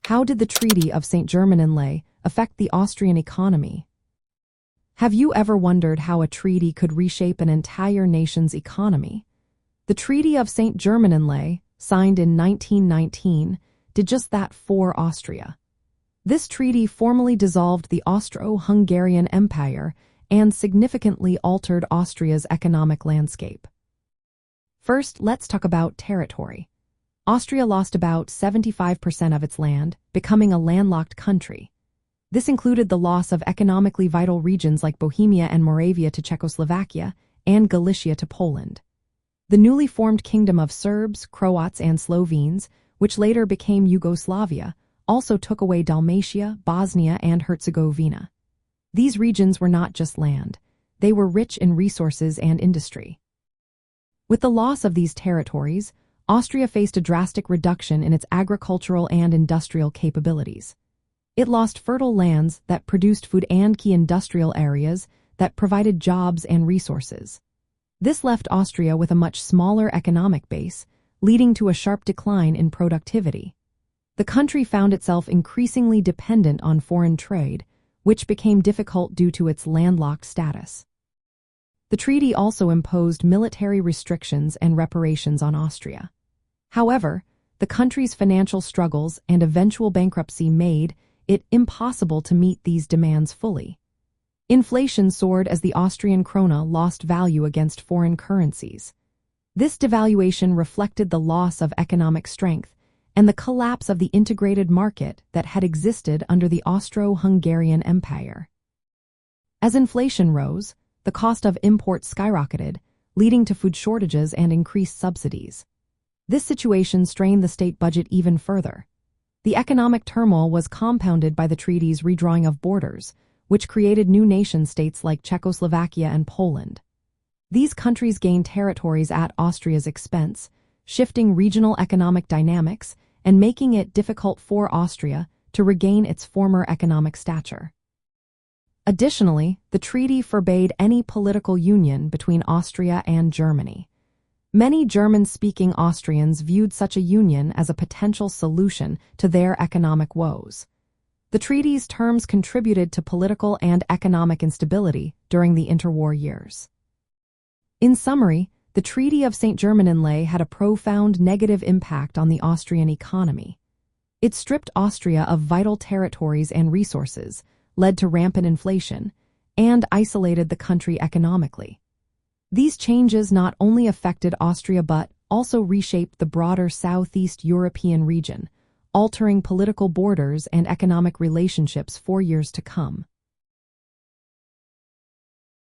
How did the Treaty of Saint-Germain-en-Laye affect the Austrian economy? Have you ever wondered how a treaty could reshape an entire nation's economy? The Treaty of Saint-Germain-en-Laye, signed in 1919, did just that for Austria. This treaty formally dissolved the Austro-Hungarian Empire and significantly altered Austria's economic landscape. First, let's talk about territory. Austria lost about 75% of its land, becoming a landlocked country. This included the loss of economically vital regions like Bohemia and Moravia to Czechoslovakia and Galicia to Poland. The newly formed kingdom of Serbs, Croats, and Slovenes, which later became Yugoslavia, also took away Dalmatia, Bosnia, and Herzegovina. These regions were not just land. They were rich in resources and industry. With the loss of these territories, Austria faced a drastic reduction in its agricultural and industrial capabilities. It lost fertile lands that produced food and key industrial areas that provided jobs and resources. This left Austria with a much smaller economic base, leading to a sharp decline in productivity. The country found itself increasingly dependent on foreign trade, which became difficult due to its landlocked status. The treaty also imposed military restrictions and reparations on Austria. However, the country's financial struggles and eventual bankruptcy made it impossible to meet these demands fully. Inflation soared as the Austrian Krone lost value against foreign currencies. This devaluation reflected the loss of economic strength and the collapse of the integrated market that had existed under the Austro-Hungarian Empire. As inflation rose, the cost of imports skyrocketed, leading to food shortages and increased subsidies. This situation strained the state budget even further. The economic turmoil was compounded by the treaty's redrawing of borders, which created new nation-states like Czechoslovakia and Poland. These countries gained territories at Austria's expense, shifting regional economic dynamics and making it difficult for Austria to regain its former economic stature. Additionally, the treaty forbade any political union between Austria and Germany. Many German-speaking Austrians viewed such a union as a potential solution to their economic woes. The treaty's terms contributed to political and economic instability during the interwar years. In summary, the Treaty of Saint-Germain-en-Laye had a profound negative impact on the Austrian economy. It stripped Austria of vital territories and resources, led to rampant inflation, and isolated the country economically. These changes not only affected Austria but also reshaped the broader Southeast European region, altering political borders and economic relationships for years to come.